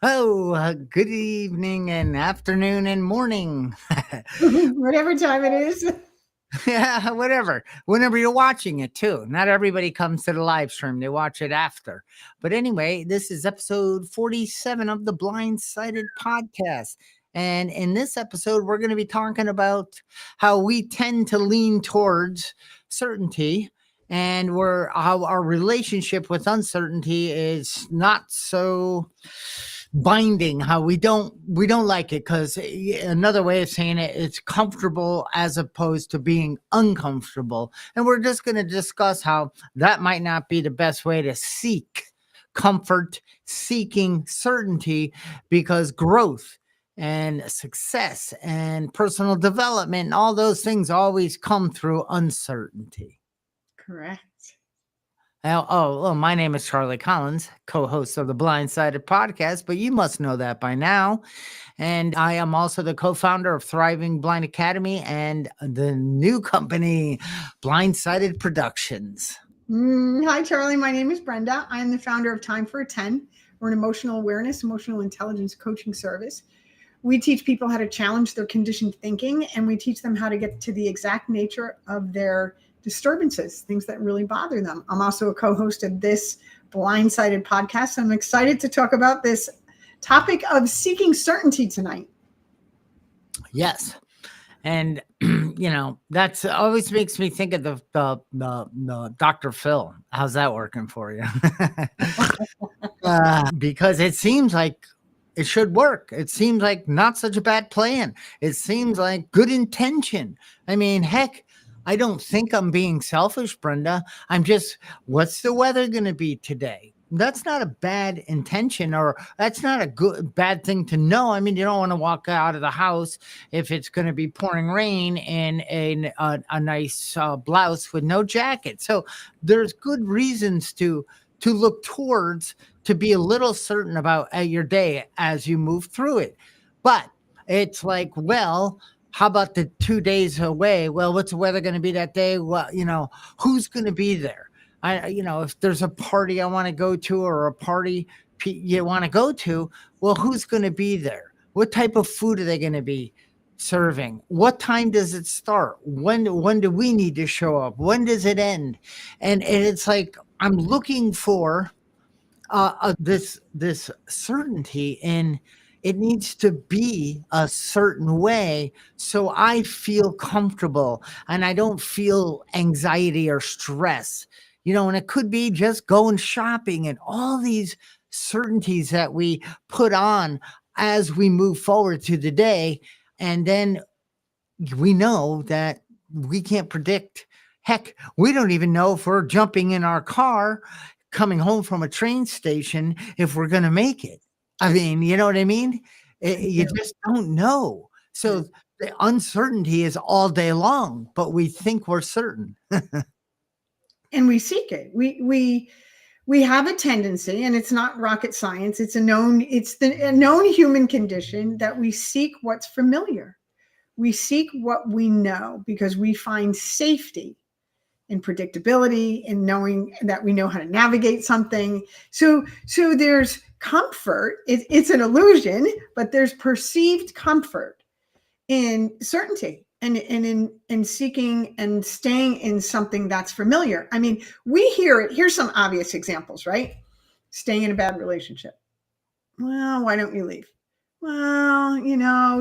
Oh, good evening and afternoon and morning. Whatever time it is. Yeah, whatever. Whenever you're watching it, too. Not everybody comes to the live stream, they watch it after. But anyway, this is episode 47 of the Blindsided podcast. And in this episode, we're going to be talking about how we tend to lean towards certainty and where how our relationship with uncertainty is not so binding, how we don't like it because another way of saying it, it's comfortable as opposed to being uncomfortable. And we're just going to discuss how that might not be the best way to seek comfort, seeking certainty, because growth and success and personal development and all those things always come through uncertainty. Correct. Well, my name is Charlie Collins, co host of the Blindsided podcast, but you must know that by now. And I am also the co founder of Thriving Blind Academy and the new company, Blindsided Productions. Hi, Charlie. My name is Brenda. I'm the founder of Time for a 10. We're an emotional awareness, emotional intelligence coaching service. We teach people how to challenge their conditioned thinking, and we teach them how to get to the exact nature of their disturbances, things that really bother them. I'm also a co-host of this Blindsided podcast. I'm excited to talk about this topic of seeking certainty tonight. Yes. And that's always makes me think of the Dr. Phil. How's that working for you? Because it seems like it should work. It seems like not such a bad plan. It seems like good intention. I mean, heck, I don't think I'm being selfish, Brenda. I'm just, what's the weather going to be today? That's not a bad intention, or that's not a bad thing to know. I mean, you don't want to walk out of the house if it's going to be pouring rain in a nice blouse with no jacket. So there's good reasons to look towards, to be a little certain about your day as you move through it. But it's like, well, how about the 2 days away? Well, what's the weather going to be that day? Well, who's going to be there? If there's a party I want to go to, or a party you want to go to, well, who's going to be there? What type of food are they going to be serving? What time does it start? When do we need to show up? When does it end? And it's like I'm looking for this certainty, and it needs to be a certain way so I feel comfortable and I don't feel anxiety or stress. And it could be just going shopping and all these certainties that we put on as we move forward to the day. And then we know that we can't predict. Heck, we don't even know if we're jumping in our car coming home from a train station if we're going to make it. I mean, you know what I mean? You just don't know. So the uncertainty is all day long, but we think we're certain. And we seek it. We have a tendency, and it's not rocket science. It's a known human condition that we seek what's familiar. We seek what we know because we find safety in predictability and knowing that we know how to navigate something. So there's comfort. It's an illusion, but there's perceived comfort in certainty and in seeking and staying in something that's familiar. I mean, we hear it. Here's some obvious examples, right? Staying in a bad relationship. Well, why don't you leave? Well,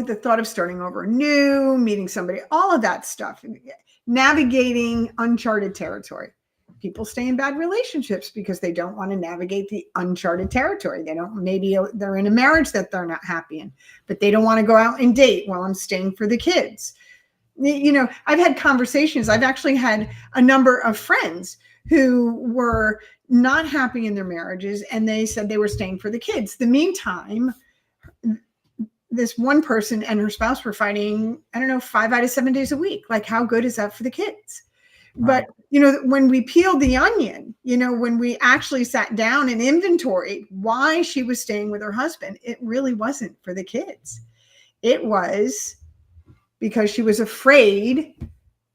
the thought of starting over new, meeting somebody, all of that stuff, navigating uncharted territory. People stay in bad relationships because they don't want to navigate the uncharted territory. Maybe they're in a marriage that they're not happy in, but they don't want to go out and date. Well, I'm staying for the kids. I've had conversations. I've actually had a number of friends who were not happy in their marriages, and they said they were staying for the kids. The meantime, this one person and her spouse were fighting, 5 out of 7 days a week. Like, how good is that for the kids? Right. But, when we peeled the onion, when we actually sat down and inventoried why she was staying with her husband, it really wasn't for the kids. It was because she was afraid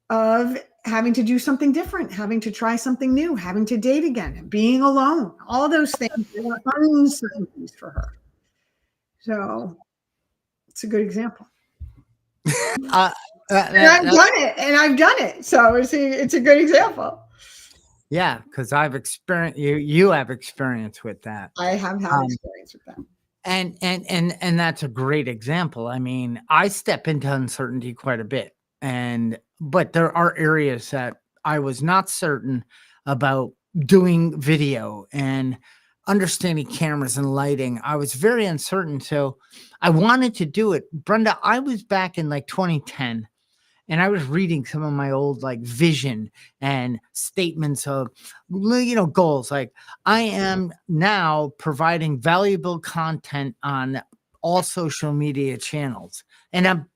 of having to do something different, having to try something new, having to date again, being alone. All those things were uncertainties for her. So it's a good example. Uh, And I've done it, and I've done it. So it's a good example. yeah, because I've experienced you have experience with that. I have had experience with that. And that's a great example. I mean, I step into uncertainty quite a bit, but there are areas that I was not certain about doing video and understanding cameras and lighting. I was very uncertain, so I wanted to do it. Brenda, I was back in like 2010, and I was reading some of my old like vision and statements of goals. Like, I am now providing valuable content on all social media channels, and I'm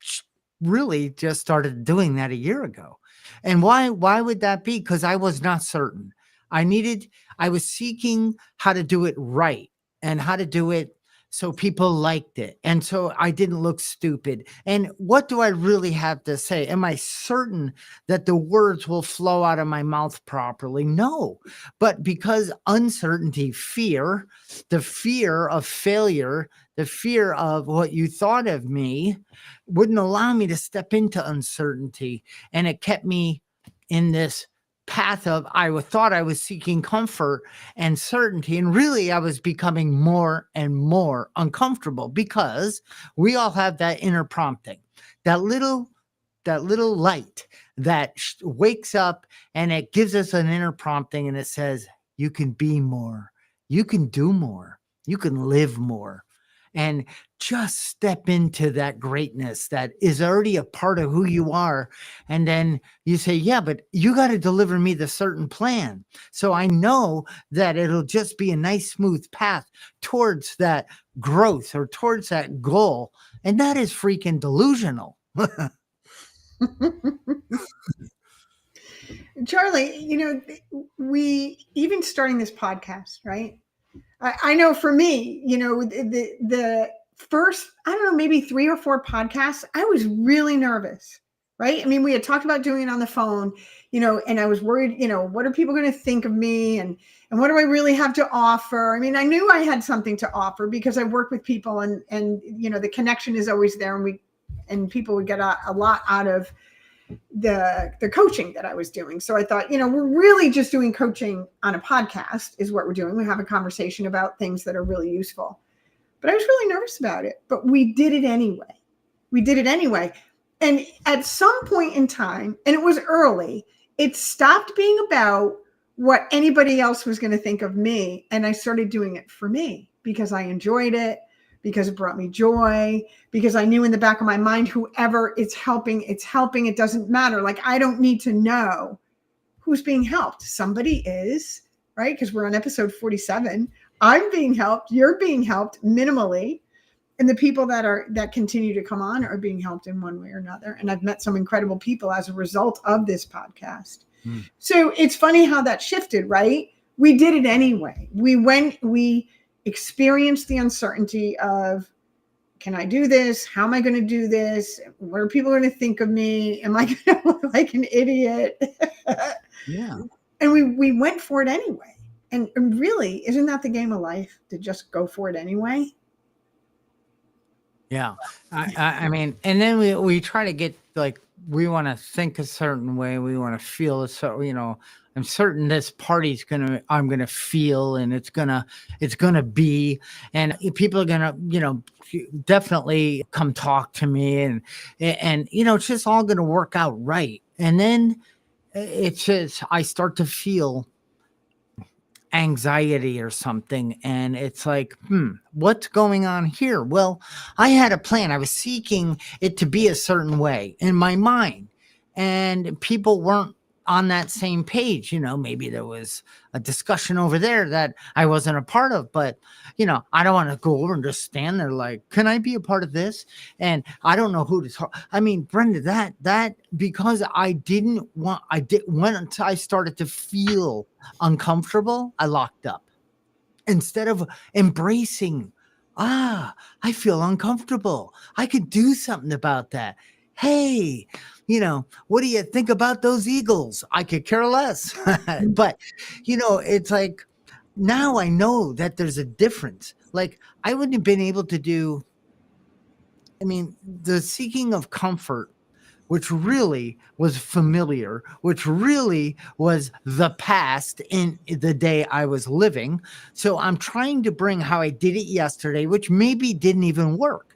really just started doing that a year ago. And why would that be? Because I was not certain. I was seeking how to do it right and how to do it so people liked it. And so I didn't look stupid. And what do I really have to say? Am I certain that the words will flow out of my mouth properly? No. But because uncertainty, fear, the fear of failure, the fear of what you thought of me wouldn't allow me to step into uncertainty. And it kept me in this path of thought I was seeking comfort and certainty, and really I was becoming more and more uncomfortable, because we all have that inner prompting, that little light that wakes up, and it gives us an inner prompting, and it says, you can be more, you can do more, you can live more. And just step into that greatness that is already a part of who you are. And then you say, yeah, but you got to deliver me the certain plan. So I know that it'll just be a nice, smooth path towards that growth or towards that goal. And that is freaking delusional. Charlie, we even starting this podcast, right? I know for me, the first, I don't know, maybe 3 or 4 podcasts, I was really nervous, right? I mean, we had talked about doing it on the phone, and I was worried, what are people going to think of me, and what do I really have to offer? I mean, I knew I had something to offer because I work with people, and the connection is always there, and people would get a lot out of the coaching that I was doing. So I thought, we're really just doing coaching on a podcast is what we're doing. We have a conversation about things that are really useful. But I was really nervous about it. But we did it anyway. And at some point in time, and it was early, it stopped being about what anybody else was going to think of me. And I started doing it for me because I enjoyed it, because it brought me joy, because I knew in the back of my mind, whoever it's helping, it doesn't matter. Like, I don't need to know who's being helped. Somebody is, right? Because we're on episode 47. I'm being helped. You're being helped minimally. And the people that continue to come on are being helped in one way or another. And I've met some incredible people as a result of this podcast. So it's funny how that shifted, right? We did it anyway. We experienced the uncertainty of, can I do this? How am I going to do this? What are people going to think of me? Am I going to look like an idiot? Yeah. And we went for it anyway. And really, isn't that the game of life, to just go for it anyway? Yeah. I mean, and then we try to get, like, we want to think a certain way. We want to feel I'm certain this party's I'm going to feel, and it's going to be, and people are going to, definitely come talk to me, and it's just all going to work out right. And then it's just, I start to feel anxiety or something, and it's like, what's going on here? Well, I had a plan. I was seeking it to be a certain way in my mind, and people weren't on that same page. Maybe there was a discussion over there that I wasn't a part of, but I don't want to go over and just stand there like, can I be a part of this? And I don't know who to talk. I mean, Brenda, that because once I started to feel uncomfortable, I locked up instead of embracing. I feel uncomfortable. I could do something about that. Hey, what do you think about those Eagles? I could care less. But, it's like, now I know that there's a difference. Like, I wouldn't have been able to do I mean, the seeking of comfort, which really was familiar, which really was the past in the day I was living. So I'm trying to bring how I did it yesterday, which maybe didn't even work.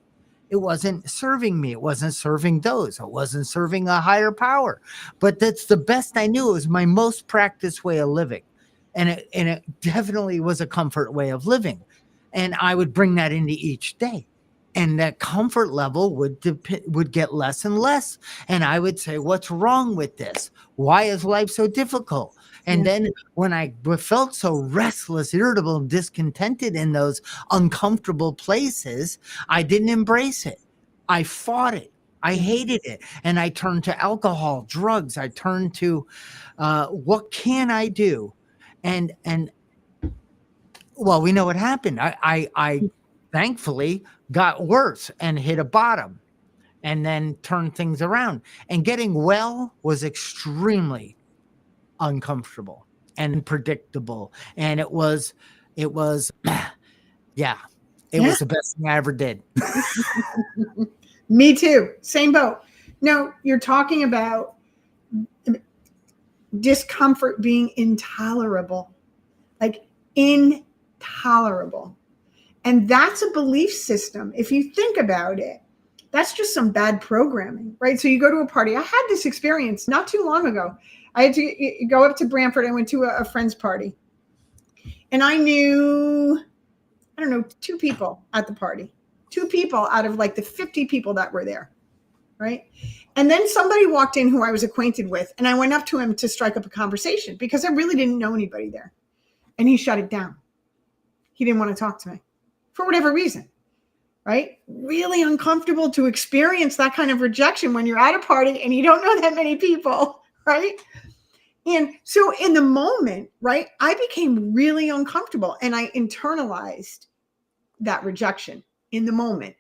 It wasn't serving me. It wasn't serving those. It wasn't serving a higher power. But that's the best I knew. It was my most practiced way of living. And it definitely was a comfort way of living. And I would bring that into each day. And that comfort level would get less and less. And I would say, what's wrong with this? Why is life so difficult? And Yeah. then when I felt so restless, irritable, and discontented in those uncomfortable places, I didn't embrace it. I fought it. I hated it. And I turned to alcohol, drugs. I turned to what can I do? And well, we know what happened. I thankfully got worse and hit a bottom and then turned things around. And getting well was extremely uncomfortable and predictable. And it was, yeah, it Yeah. was the best thing I ever did. Me too. Same boat. No, you're talking about discomfort being intolerable, like intolerable. And that's a belief system. If you think about it, that's just some bad programming, right? So you go to a party. I had this experience not too long ago. I had to go up to Brantford. I went to a friend's party. And I knew, I don't know, 2 people at the party. 2 people out of like the 50 people that were there, right? And then somebody walked in who I was acquainted with. And I went up to him to strike up a conversation because I really didn't know anybody there. And he shut it down. He didn't want to talk to me for whatever reason, right? Really uncomfortable to experience that kind of rejection when you're at a party and you don't know that many people, right? And so in the moment, right, I became really uncomfortable and I internalized that rejection in the moment.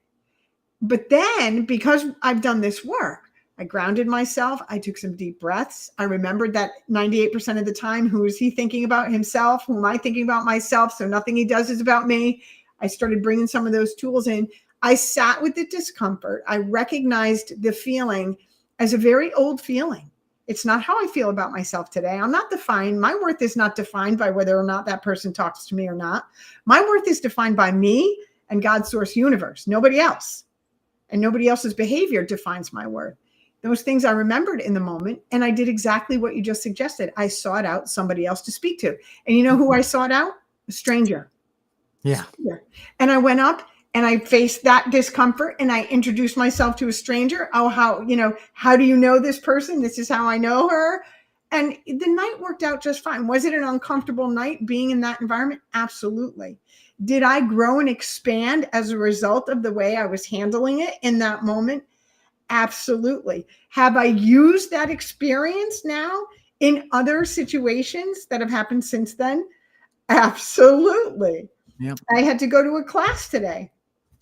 But then because I've done this work, I grounded myself. I took some deep breaths. I remembered that 98% of the time, who is he thinking about? Himself. Who am I thinking about? Myself. So nothing he does is about me. I started bringing some of those tools in. I sat with the discomfort. I recognized the feeling as a very old feeling. It's not how I feel about myself today. I'm not defined. My worth is not defined by whether or not that person talks to me or not. My worth is defined by me and God's source universe, nobody else. And nobody else's behavior defines my worth. Those things I remembered in the moment, and I did exactly what you just suggested. I sought out somebody else to speak to. And you know who I sought out? A stranger. Yeah. And I went up and I faced that discomfort and I introduced myself to a stranger. Oh, how do you know this person? This is how I know her. And the night worked out just fine. Was it an uncomfortable night being in that environment? Absolutely. Did I grow and expand as a result of the way I was handling it in that moment? Absolutely. Have I used that experience now in other situations that have happened since then? Absolutely. Yep. I had to go to a class today.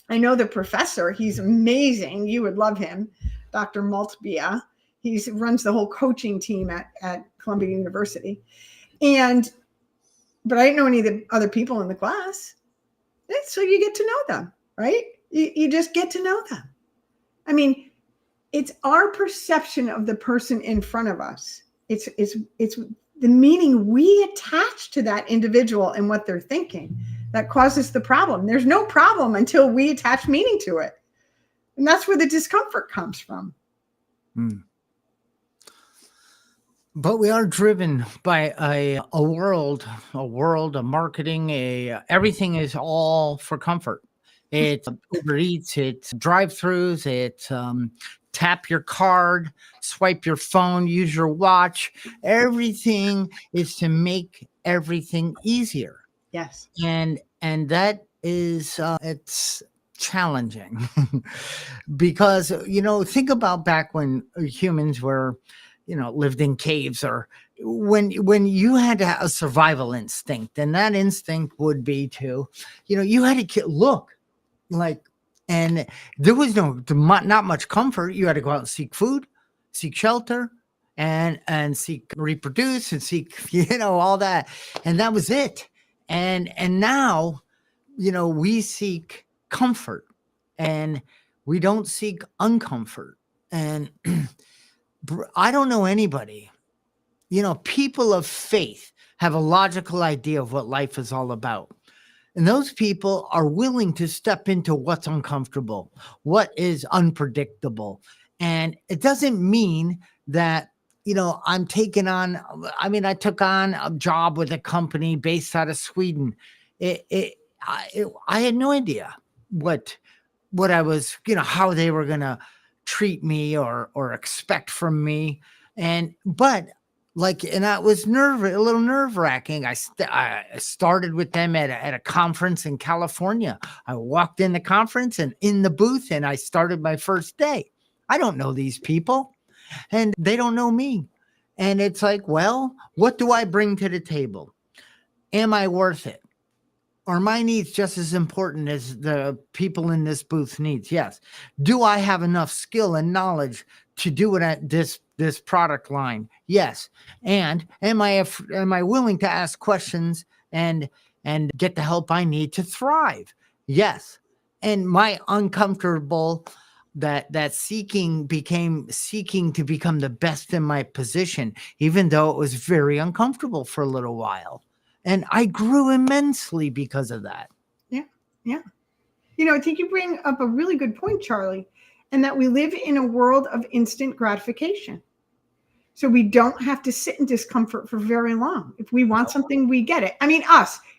I know the professor. He's amazing. You would love him, Dr. Maltbia. He runs the whole coaching team at Columbia University. But I didn't know any of the other people in the class. So you get to know them, right? You just get to know them. I mean, it's our perception of the person in front of us. It's the meaning we attach to that individual and what they're thinking that causes the problem. There's no problem until we attach meaning to it. And that's where the discomfort comes from. But we are driven by a world, of marketing, everything is all for comfort. It's Uber Eats, it's drive-throughs, it's tap your card, swipe your phone, use your watch. Everything is to make everything easier. Yes. And that is it's challenging because think about back when humans were lived in caves, or when you had to have a survival instinct, and that instinct would be to you had to look like, and there was not much comfort. You had to go out and seek food, seek shelter, and seek reproduce, and seek all that, and that was it. And now we seek comfort, and We don't seek uncomfort. And I don't know anybody, people of faith have a logical idea of what life is all about. And those people are willing to step into what's uncomfortable, what is unpredictable. And it doesn't mean that, I'm taking on, I took on a job with a company based out of Sweden. I had no idea what I was, how they were going to treat me or expect from me. But and that was a little nerve wracking. I started with them at a conference in California. I walked in the conference and in the booth, and I started my first day. I don't know these people, and they don't know me. And it's like, well, what do I bring to the table? Am I worth it? Are my needs just as important as the people in this booth's needs? Yes. Do I have enough skill and knowledge to do it at this product line? Yes. And am I willing to ask questions and get the help I need to thrive? Yes. And my uncomfortable that seeking to become the best in my position, even though it was very uncomfortable for a little while. And I grew immensely because of that. Yeah. Yeah. I think you bring up a really good point, Charlie, and that we live in a world of instant gratification. So we don't have to sit in discomfort for very long. If we want something, we get it. I mean,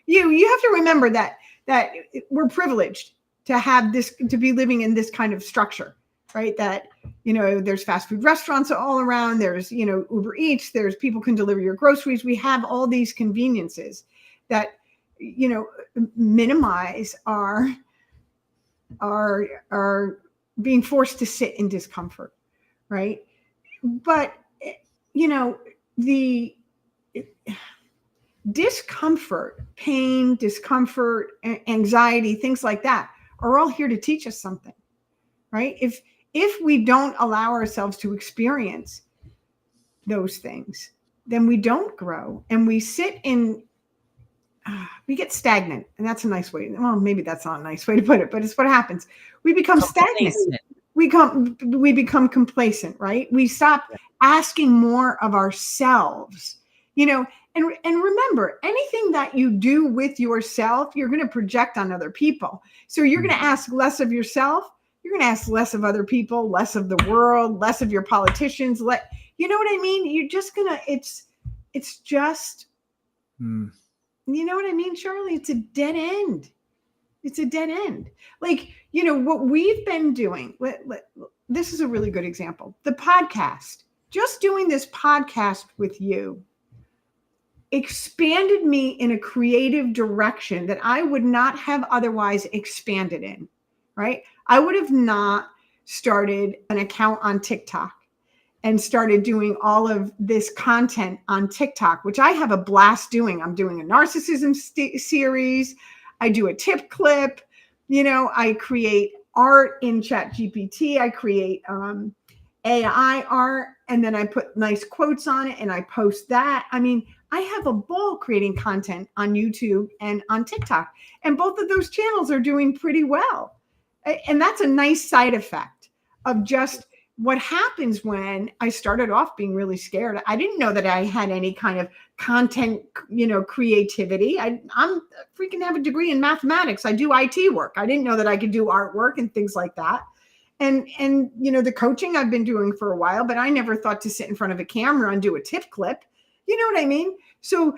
you have to remember that we're privileged to have this, to be living in this kind of structure, right? That, there's fast food restaurants all around. There's, Uber Eats, there's people can deliver your groceries. We have all these conveniences that, minimize our being forced to sit in discomfort, right? But, the discomfort, pain, discomfort, anxiety, things like that are all here to teach us something, right? If we don't allow ourselves to experience those things, then we don't grow, and we sit in, we get stagnant. And that's a nice way. Well, maybe that's not a nice way to put it, but it's what happens. We become stagnant. We become complacent, right? We stop asking more of ourselves, and remember, anything that you do with yourself, you're going to project on other people. So you're going to ask less of yourself. You're going to ask less of other people, less of the world, less of your politicians. You know what I mean? You're just going to, it's just, you know what I mean, Charlie? It's a dead end. It's a dead end. What we've been doing, this is a really good example. The podcast, just doing this podcast with you expanded me in a creative direction that I would not have otherwise expanded in, right? I would have not started an account on TikTok and started doing all of this content on TikTok, which I have a blast doing. I'm doing a narcissism series. I do a tip clip. I create art in ChatGPT. I create AI art, and then I put nice quotes on it and I post that. I mean, I have a ball creating content on YouTube and on TikTok, and both of those channels are doing pretty well. And that's a nice side effect of just what happens when I started off being really scared. I didn't know that I had any kind of content, creativity. I'm freaking have a degree in mathematics. I do IT work. I didn't know that I could do artwork and things like that. And the coaching I've been doing for a while, but I never thought to sit in front of a camera and do a tip clip. You know what I mean? So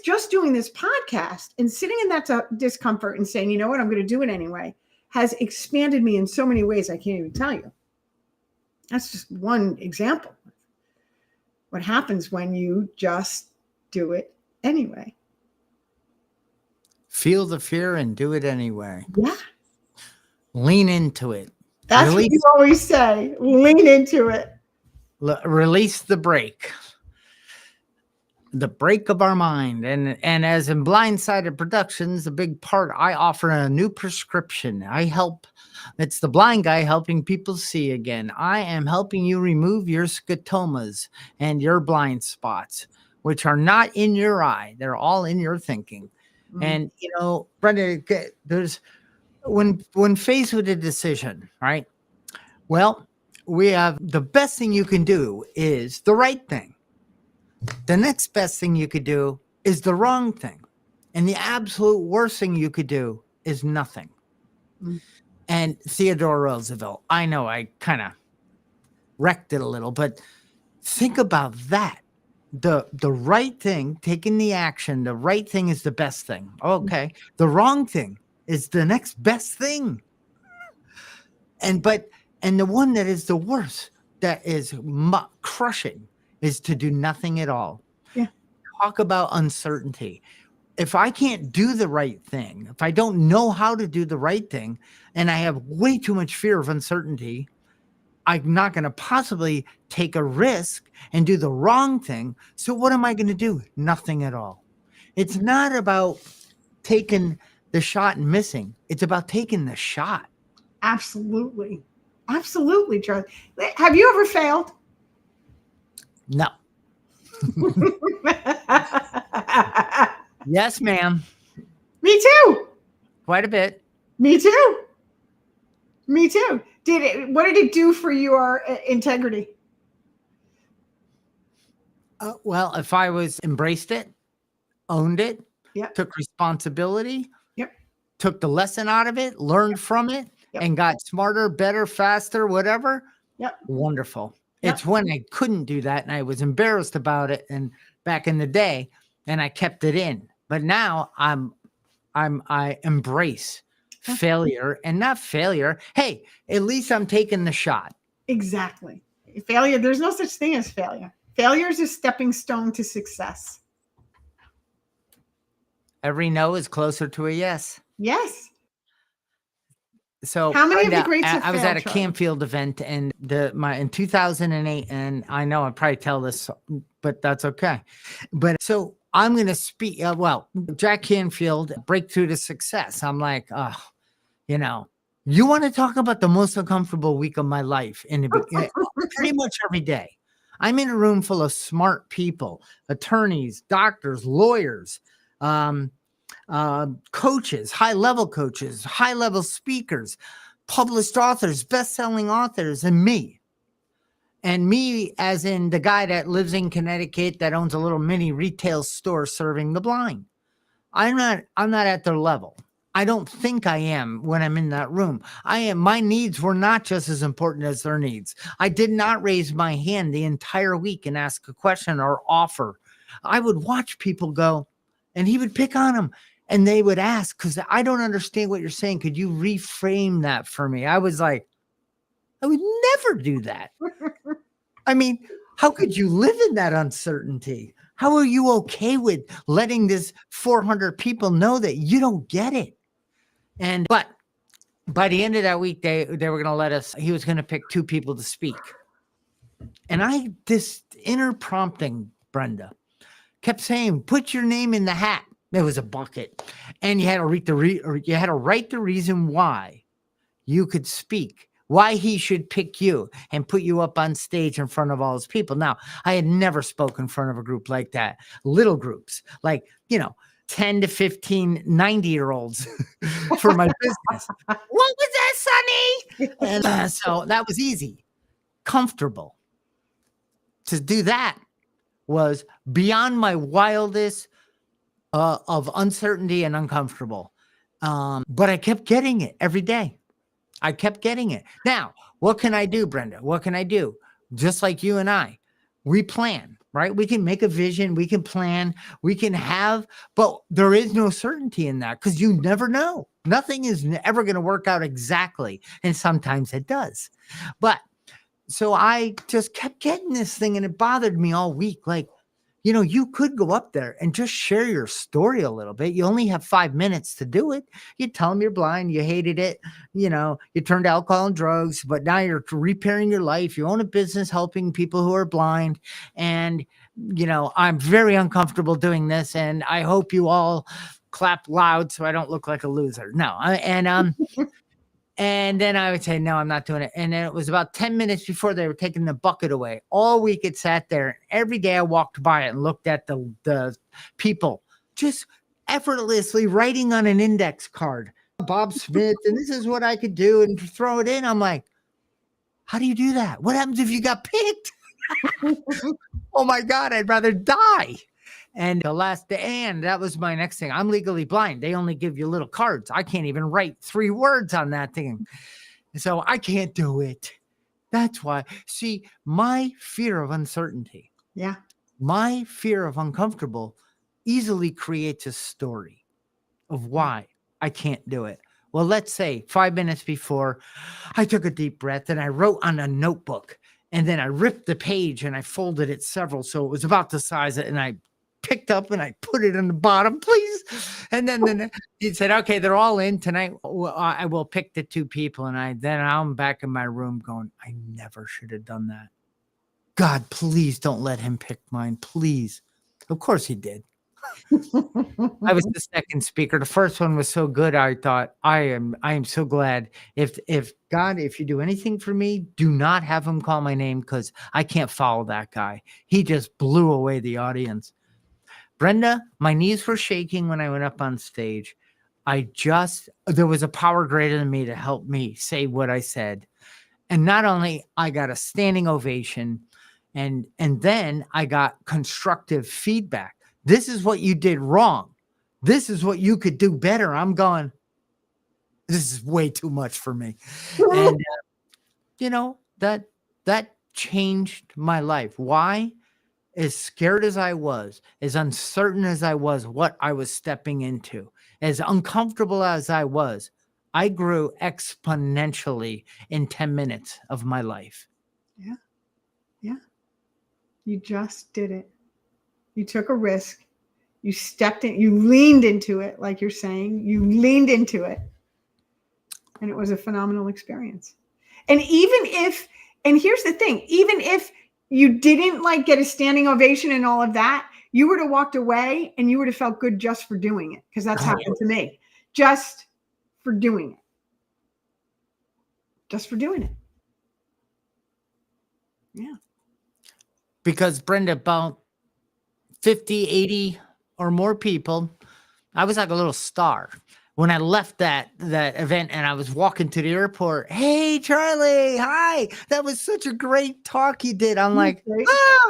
just doing this podcast and sitting in that discomfort and saying, you know what, I'm going to do it anyway, has expanded me in so many ways I can't even tell you. That's just one example. What happens when you just do it anyway? Feel the fear and do it anyway. Yeah. Lean into it. That's what you always say. Lean into it. Release the brake. The brake of our mind. And as in Blindsided Productions, a big part, I offer a new prescription. It's the blind guy helping people see again. I am helping you remove your scotomas and your blind spots, which are not in your eye. They're all in your thinking. And, Brenda, there's when faced with a decision, right? Well, we have the best thing you can do is the right thing. The next best thing you could do is the wrong thing. And the absolute worst thing you could do is nothing. Mm. And Theodore Roosevelt, I know I kind of wrecked it a little, but think about that. The right thing, taking the action, the right thing is the best thing. Okay. The wrong thing is the next best thing. And the one that is the worst, that is crushing, is to do nothing at all. Yeah. Talk about uncertainty. If I can't do the right thing, if I don't know how to do the right thing, and I have way too much fear of uncertainty, I'm not going to possibly take a risk and do the wrong thing. So what am I going to do? Nothing at all. It's not about taking the shot and missing. It's about taking the shot. Absolutely. Absolutely, Charlie. Have you ever failed? No. Yes, ma'am. Me too. Quite a bit. Me too. Me too. What did it do for your integrity? Well, if I was embraced it, owned it, Yep. took responsibility, Yep. took the lesson out of it, learned from it, Yep. and got smarter, better, faster, whatever. Yep. Wonderful. Yep. It's when I couldn't do that and I was embarrassed about it, and back in the day, and I kept it in. But now I embrace failure, and not failure. Hey, at least I'm taking the shot. Exactly. Failure, there's no such thing as failure. Failure is a stepping stone to success. Every no is closer to a yes. Yes. So how many of the greats have I was failed, at a Charlie? Campfield event in 2008, and I know I probably tell this, but that's okay. But so I'm going to speak. Jack Canfield, breakthrough to success. I'm like, oh, you want to talk about the most uncomfortable week of my life in the beginning, pretty much every day. I'm in a room full of smart people, attorneys, doctors, lawyers, coaches, high-level speakers, published authors, best-selling authors, and me. And me as in the guy that lives in Connecticut that owns a little mini retail store serving the blind. I'm not at their level. I don't think I am when I'm in that room. I am. My needs were not just as important as their needs. I did not raise my hand the entire week and ask a question or offer. I would watch people go, and he would pick on them, and they would ask, because I don't understand what you're saying. Could you reframe that for me? I was like, I would never do that. I mean, how could you live in that uncertainty? How are you okay with letting this 400 people know that you don't get it? But by the end of that week, they were going to let us, he was going to pick 2 people to speak. And this inner prompting, Brenda, kept saying, put your name in the hat. There was a bucket. And you had to write the reason why you could speak, why he should pick you and put you up on stage in front of all his people. Now, I had never spoken in front of a group like that. Little groups, like, 10 to 15, 90-year-olds for my business. What was that, Sonny? And so that was easy, comfortable. To do that was beyond my wildest of uncertainty and uncomfortable. But I kept getting it every day. I kept getting it. Now, what can I do, Brenda? What can I do? Just like you and I, we plan, right? We can make a vision. We can plan. We can have, but there is no certainty in that because you never know. Nothing is ever going to work out exactly. And sometimes it does. But so I just kept getting this thing, and it bothered me all week. Like, you could go up there and just share your story a little bit. You only have 5 minutes to do it. You tell them you're blind, you hated it, you turned to alcohol and drugs, but now you're repairing your life. You own a business helping people who are blind. And, I'm very uncomfortable doing this. And I hope you all clap loud so I don't look like a loser. No. And then I would say, no, I'm not doing it. And then it was about 10 minutes before they were taking the bucket away. All week it sat there. Every day I walked by it and looked at the people just effortlessly writing on an index card Bob Smith, and this is what I could do, and throw it in. I'm like, how do you do that? What happens if you got picked? Oh my God, I'd rather die. And that was my next thing. I'm legally blind. They only give you little cards. I can't even write 3 words on that thing. So I can't do it. That's why. See, my fear of uncertainty, Yeah. my fear of uncomfortable easily creates a story of why I can't do it. Well, let's say 5 minutes before, I took a deep breath and I wrote on a notebook, and then I ripped the page and I folded it several, so it was about the size of it, and I picked up and I put it on the bottom, please. And then he said, okay, they're all in tonight. I will pick the 2 people. And I'm back in my room going, I never should have done that. God, please don't let him pick mine, please. Of course he did. I was the second speaker. The first one was so good. I thought, I am so glad. If God, if you do anything for me, do not have him call my name, because I can't follow that guy. He just blew away the audience. Brenda, my knees were shaking when I went up on stage. There was a power greater than me to help me say what I said. And not only I got a standing ovation, and then I got constructive feedback. This is what you did wrong. This is what you could do better. I'm going, this is way too much for me. And, that changed my life. Why? As scared as I was, as uncertain as I was what I was stepping into, as uncomfortable as I was, I grew exponentially in 10 minutes of my life. Yeah. Yeah. You just did it. You took a risk. You stepped in, you leaned into it, like you're saying. You leaned into it. And it was a phenomenal experience. And here's the thing, even if you didn't get a standing ovation and all of that, you would have walked away and you would have felt good just for doing it. Because that's happened to me. Just for doing it. Just for doing it. Yeah. Because Brenda, about 50, 80 or more people, I was like a little star. When I left that event and I was walking to the airport, hey, Charlie, hi. That was such a great talk you did. I'm like, I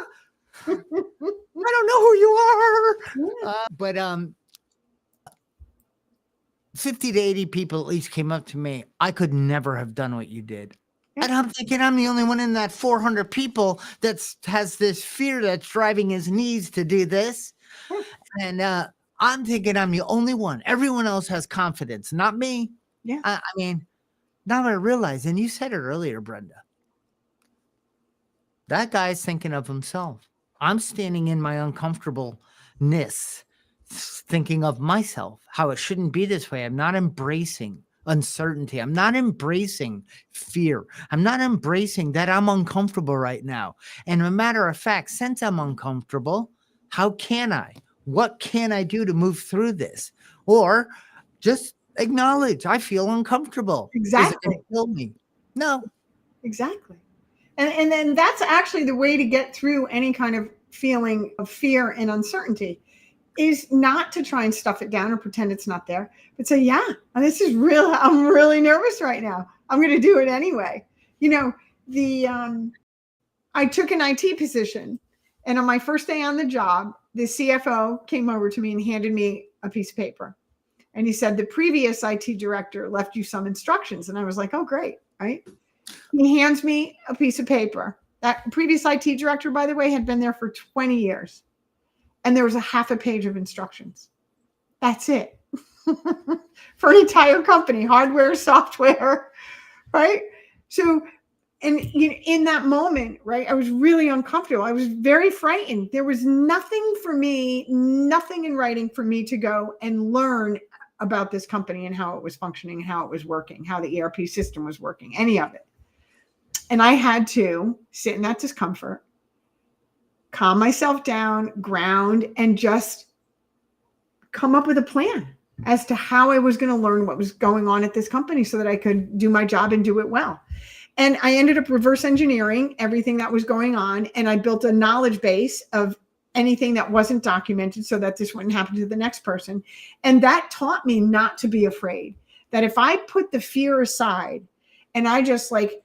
don't know who you are. But 50 to 80 people at least came up to me. I could never have done what you did. And I'm thinking I'm the only one in that 400 people that has this fear that's driving his knees to do this. And I'm thinking I'm the only one. Everyone else has confidence, not me. Yeah. I mean, now I realize, and you said it earlier, Brenda, that guy's thinking of himself. I'm standing in my uncomfortableness, thinking of myself, how it shouldn't be this way. I'm not embracing uncertainty. I'm not embracing fear. I'm not embracing that I'm uncomfortable right now. And a matter of fact, since I'm uncomfortable, how can I? What can I do to move through this? Or just acknowledge I feel uncomfortable. Exactly. Is it going to kill me? No. Exactly. And then that's actually the way to get through any kind of feeling of fear and uncertainty, is not to try and stuff it down or pretend it's not there, but say, yeah, this is real. I'm really nervous right now. I'm going to do it anyway. I took an IT position, and on my first day on the job, the CFO came over to me and handed me a piece of paper. And he said, the previous IT director left you some instructions. And I was like, oh, great. Right. He hands me a piece of paper. That previous IT director, by the way, had been there for 20 years. And there was a half a page of instructions. That's it. For an entire company, hardware, software, right? So, and in that moment, right, I was really uncomfortable. I was very frightened. There was nothing for me, nothing in writing for me to go and learn about this company and how it was functioning and how it was working, how the ERP system was working, any of it. And I had to sit in that discomfort, calm myself down, ground, and just come up with a plan as to how I was going to learn what was going on at this company so that I could do my job and do it well. And I ended up reverse engineering everything that was going on. And I built a knowledge base of anything that wasn't documented so that this wouldn't happen to the next person. And that taught me not to be afraid. that if I put the fear aside and I just like,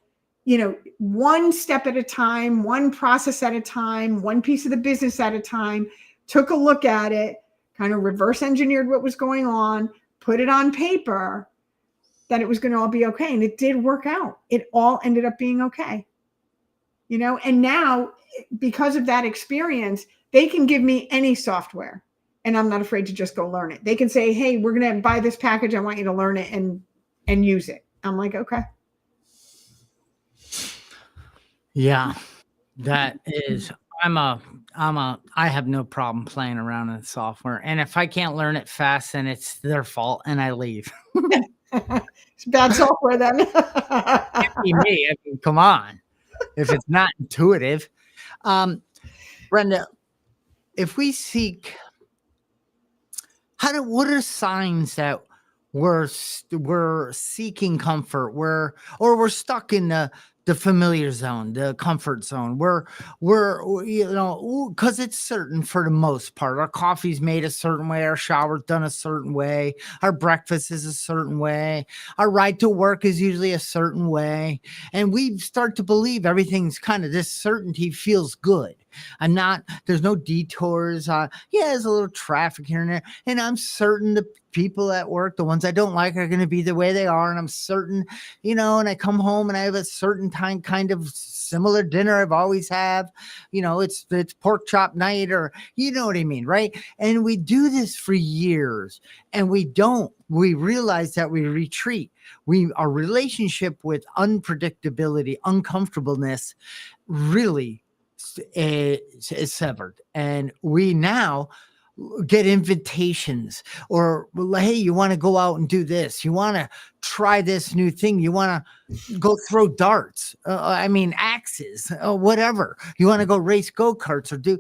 one step at a time, one process at a time, one piece of the business at a time, took a look at it, kind of reverse engineered what was going on, put it on paper, that it was going to all be okay. And it did work out. It all ended up being okay. And now because of that experience, they can give me any software and I'm not afraid to just go learn it. They can say, hey, we're going to buy this package. I want you to learn it and use it. I'm like, okay. Yeah, that is, I have no problem playing around in software. And if I can't learn it fast, then it's their fault and I leave. It's bad software then. Can't be me. I mean, come on. If it's not intuitive. Brenda, if we seek, what are signs that we're seeking comfort, we're stuck in the familiar zone, the comfort zone, we're because it's certain for the most part. Our coffee's made a certain way, our shower's done a certain way, our breakfast is a certain way, our ride to work is usually a certain way, and we start to believe everything's kind of, this certainty feels good. There's no detours. There's a little traffic here and there. And I'm certain the people at work, the ones I don't like, are going to be the way they are. And I'm certain, and I come home and I have a certain kind of similar dinner I've always have. It's pork chop night, or you know what I mean, right? And we do this for years and we realize that we retreat. Our relationship with unpredictability, uncomfortableness really is severed, and we now get invitations, or hey, you want to go out and do this, you want to try this new thing, you want to go throw darts, axes, whatever, you want to go race go-karts or do.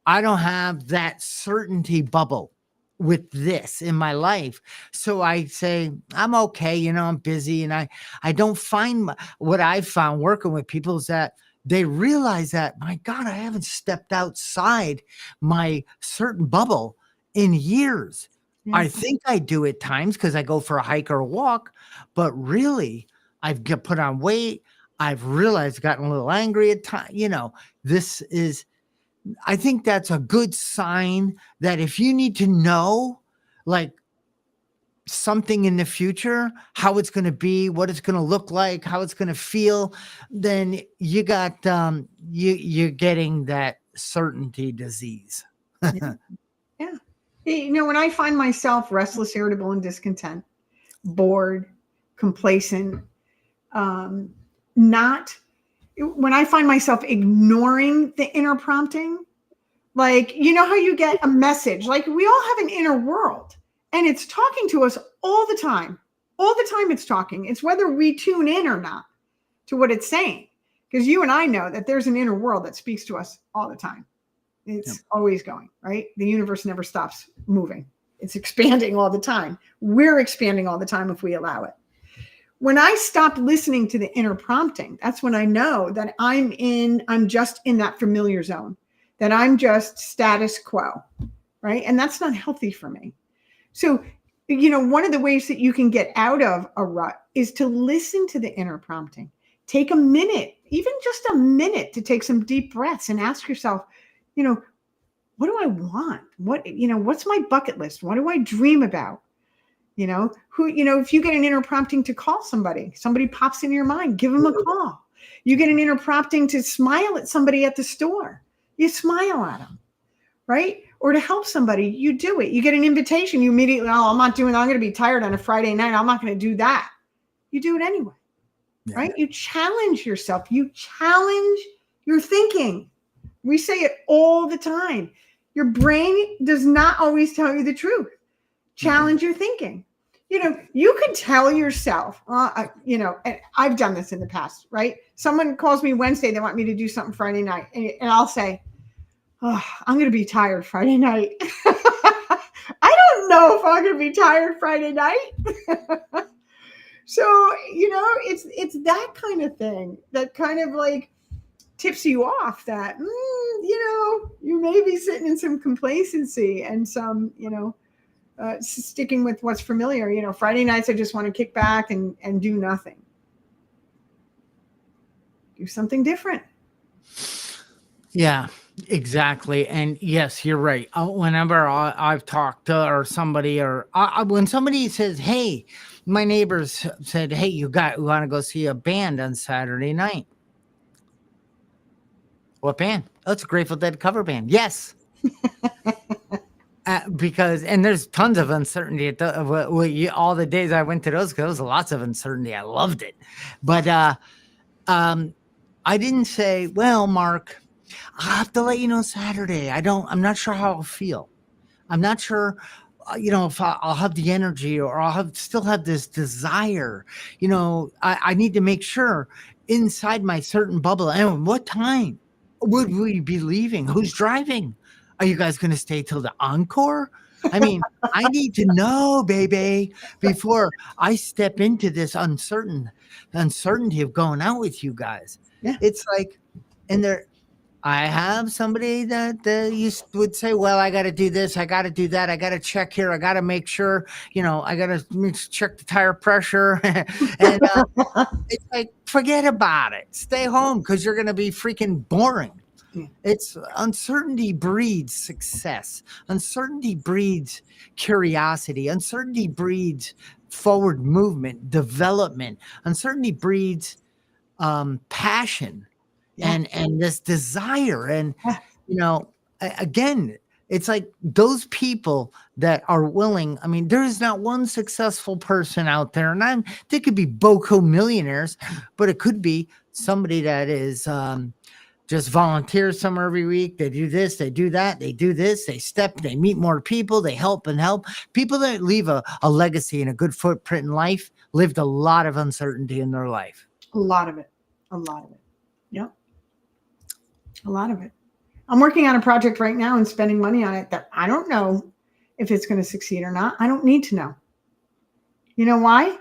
I don't have that certainty bubble with this in my life, so I say I'm okay, I'm busy, and I don't find what I've found working with people is that they realize that, my God, I haven't stepped outside my certain bubble in years. Yeah. I think I do at times because I go for a hike or a walk, but really I've put on weight. I've realized, gotten a little angry at times. I think that's a good sign that if you need to know, like, something in the future, how it's going to be, what it's going to look like, how it's going to feel, then you got you're getting that certainty disease. Yeah. When I find myself restless, irritable, and discontent, bored, complacent, when I find myself ignoring the inner prompting, like, how you get a message, like we all have an inner world. And it's talking to us all the time. All the time it's talking. It's whether we tune in or not to what it's saying. Because you and I know that there's an inner world that speaks to us all the time. It's always going, right? The universe never stops moving. It's expanding all the time. We're expanding all the time if we allow it. When I stop listening to the inner prompting, that's when I know that I'm just in that familiar zone, that I'm just status quo, right? And that's not healthy for me. So, one of the ways that you can get out of a rut is to listen to the inner prompting. Take a minute, even just a minute, to take some deep breaths and ask yourself, what do I want? What's my bucket list? What do I dream about? If you get an inner prompting to call somebody pops in your mind, give them a call. You get an inner prompting to smile at somebody at the store, you smile at them, right? Or to help somebody, you do it. You get an invitation, you immediately, I'm going to be tired on a Friday night, I'm not going to do that. You do it anyway, right? You challenge yourself. You challenge your thinking. We say it all the time. Your brain does not always tell you the truth. Challenge your thinking. You could tell yourself, and I've done this in the past, right? Someone calls me Wednesday, they want me to do something Friday night, and I'll say, I'm going to be tired Friday night. I don't know if I'm going to be tired Friday night. So, it's that kind of thing that kind of like tips you off that, you may be sitting in some complacency and some, sticking with what's familiar. You know, Friday nights, I just want to kick back and do nothing. Do something different. Yeah, exactly. And yes, you're right. Whenever I've talked to or somebody, or when somebody says, "Hey," my neighbors said, "Hey, you want to go see a band on Saturday night?" What band? Oh, it's a Grateful Dead cover band. Yes. Because and there's tons of uncertainty at all the days I went to those. 'Cause there was lots of uncertainty. I loved it, but um, I didn't say, "Well, Mark, I'll have to let you know Saturday. I'm not sure how I'll feel. I'm not sure, if I'll have the energy or still have this desire. I need to make sure inside my certain bubble. And what time would we be leaving? Who's driving? Are you guys going to stay till the encore? I mean, I need to know, baby, before I step into this uncertainty of going out with you guys. Yeah. It's like, and I have somebody that would say, "Well, I got to do this, I got to do that, I got to check here, I got to make sure, I got to check the tire pressure," and it's like, forget about it. Stay home because you're going to be freaking boring. Yeah. It's uncertainty breeds success. Uncertainty breeds curiosity. Uncertainty breeds forward movement, development. Uncertainty breeds passion. Yeah. And this desire. And Yeah. again, it's like those people that are willing. I mean, there is not one successful person out there, and they could be Boko millionaires, but it could be somebody that is just volunteers somewhere every week. They do this, they do that, they do this, they meet more people, they help. People that leave a legacy and a good footprint in life lived a lot of uncertainty in their life. A lot of it. Yep. A lot of it. I'm working on a project right now and spending money on it that I don't know if it's going to succeed or not. I don't need to know. You know why?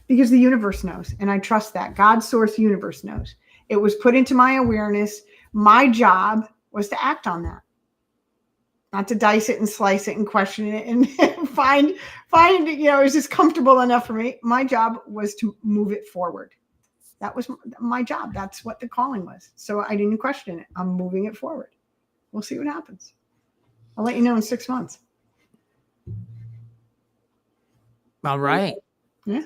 Because the universe knows, and I trust that. God's source universe knows. It was put into my awareness. My job was to act on that, not to dice it and slice it and question it and find, is this comfortable enough for me? My job was to move it forward. That was my job. That's what the calling was. So I didn't question it. I'm moving it forward. We'll see what happens. I'll let you know in 6 months. All right. Yeah.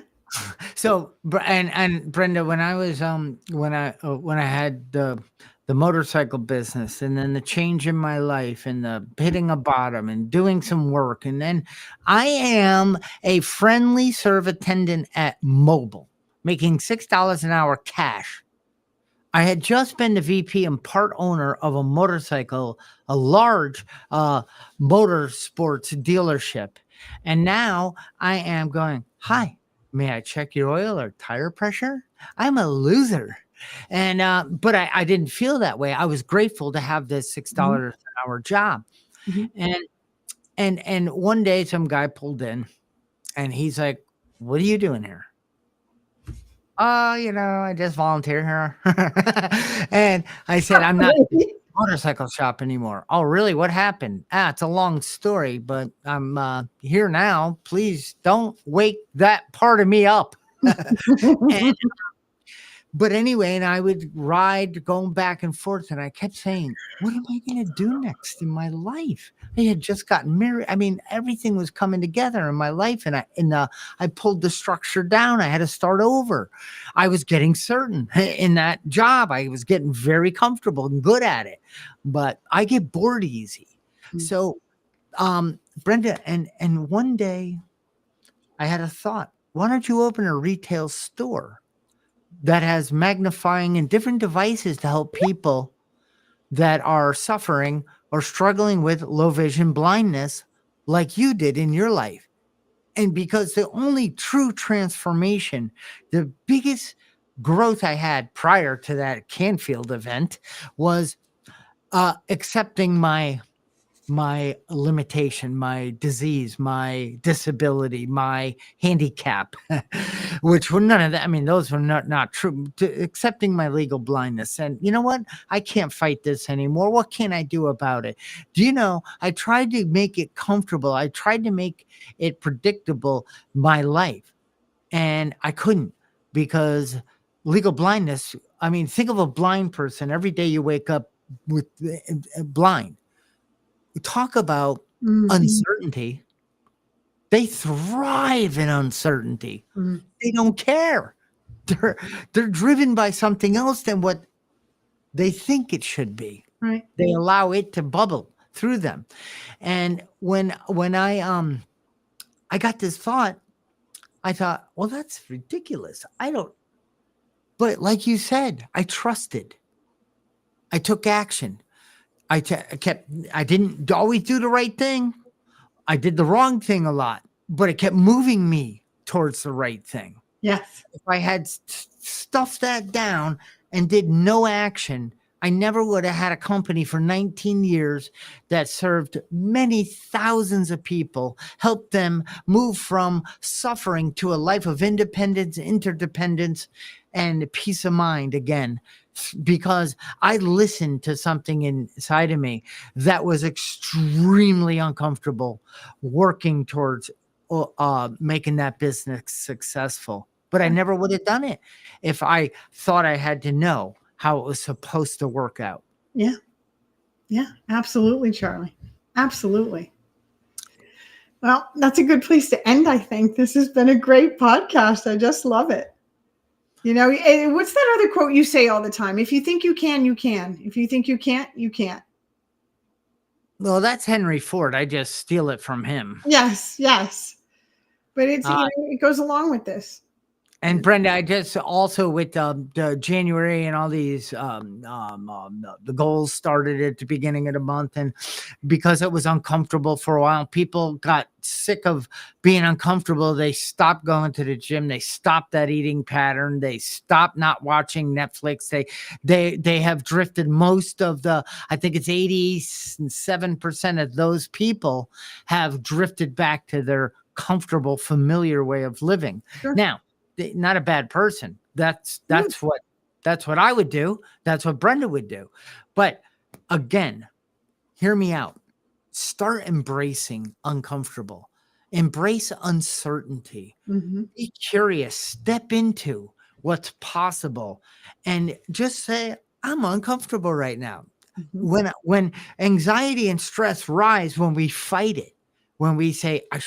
So, and Brenda, when I was when I had the motorcycle business, and then the change in my life, and the hitting a bottom and doing some work, and then I am a friendly serve attendant at Mobile, making $6 an hour cash. I had just been the VP and part owner of a large motorsports dealership. And now I am going, "Hi, may I check your oil or tire pressure?" I'm a loser. And, but I didn't feel that way. I was grateful to have this $6 an hour job. Mhm. And one day some guy pulled in and he's like, "What are you doing here?" I just volunteer here." And I said, "I'm not in the motorcycle shop anymore." "Oh, really? What happened?" It's a long story, but I'm here now. Please don't wake that part of me up." And, but anyway, and I would ride going back and forth, and I kept saying, "What am I going to do next in my life?" I had just gotten married. I mean, everything was coming together in my life, and I pulled the structure down. I had to start over. I was getting certain in that job. I was getting very comfortable and good at it, but I get bored easy. So, Brenda, and one day I had a thought. Why don't you open a retail store that has magnifying and different devices to help people that are suffering or struggling with low vision blindness like you did in your life? And because the only true transformation, the biggest growth I had prior to that Canfield event was accepting my my limitation, my disease, my disability, my handicap, which were none of that. I mean, those were not true. Accepting my legal blindness, and you know what? I can't fight this anymore. What can I do about it? Do you know? I tried to make it comfortable. I tried to make it predictable. My life, and I couldn't because legal blindness. I mean, think of a blind person. Every day you wake up with blind. Talk about Mhm. uncertainty. They thrive in uncertainty. Mhm. They don't care. They're they're driven by something else than what they think it should be. Right. They allow it to bubble through them. And when I got this thought, I thought, well, that's ridiculous. I don't, but like you said, I trusted. I took action. I didn't always do the right thing. I did the wrong thing a lot, but it kept moving me towards the right thing. Yes. If I had stuffed that down and did no action, I never would have had a company for 19 years that served many thousands of people, helped them move from suffering to a life of independence, interdependence, and peace of mind again. Because I listened to something inside of me that was extremely uncomfortable, working towards making that business successful. But I never would have done it if I thought I had to know how it was supposed to work out. Yeah. Yeah. Absolutely, Charlie. Absolutely. Well, that's a good place to end, I think. This has been a great podcast. I just love it. You know, what's that other quote you say all the time? If you think you can, you can. If you think you can't, you can't. Well, that's Henry Ford. I just steal it from him. Yes, yes. But it's, Uh, it goes along with this. And Brenda, I just also with the January and all these the goals started at the beginning of the month, and because it was uncomfortable for a while, people got sick of being uncomfortable. They stopped going to the gym. They stopped that eating pattern. They stopped not watching Netflix. They have drifted. Most of the, I think it's 87% of those people have drifted back to their comfortable, familiar way of living. Sure. Now, not a bad person. That's what I would do. That's what Brenda would do. But again, hear me out. Start embracing uncomfortable. Embrace uncertainty. Mm-hmm. Be curious. Step into what's possible and just say, I'm uncomfortable right now. Mm-hmm. When anxiety and stress rise, when we fight it, when we say, I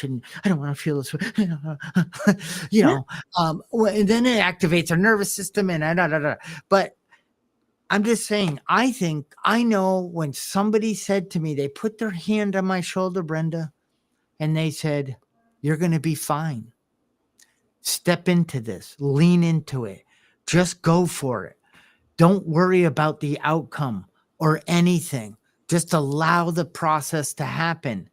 don't want to feel this way, and then it activates our nervous system and But I'm just saying, I know when somebody said to me, they put their hand on my shoulder, Brenda, and they said, you're going to be fine. Step into this, lean into it, just go for it. Don't worry about the outcome or anything. Just allow the process to happen.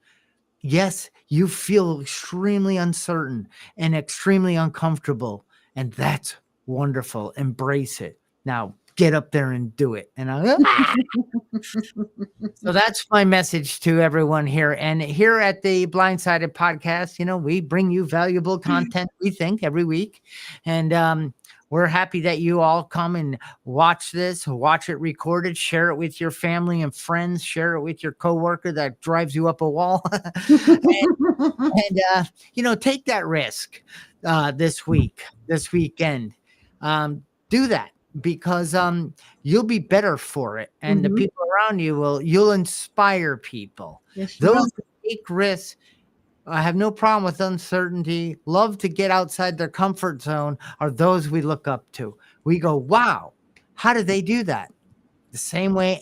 Yes, you feel extremely uncertain and extremely uncomfortable, and that's wonderful. Embrace it. Now, get up there and do it. And so that's my message to everyone here. And here at the Blindsided Podcast, we bring you valuable content, we think, every week. And we're happy that you all come and watch this, watch it recorded, share it with your family and friends, share it with your coworker that drives you up a wall. and take that risk this weekend. Do that because you'll be better for it. And the people around you you'll inspire people. Yes, Those who take risks have no problem with uncertainty, love to get outside their comfort zone, are those we look up to. We go, wow, how did they do that? The same way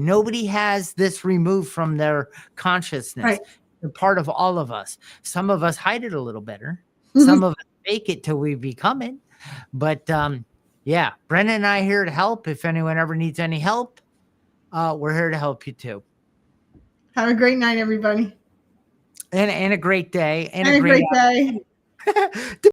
nobody has this removed from their consciousness. Right. They're part of all of us. Some of us hide it a little better. Some of us fake it till we become it. But yeah, Brendan and I are here to help. If anyone ever needs any help, we're here to help you too. Have a great night, everybody. And a great day. And a great day.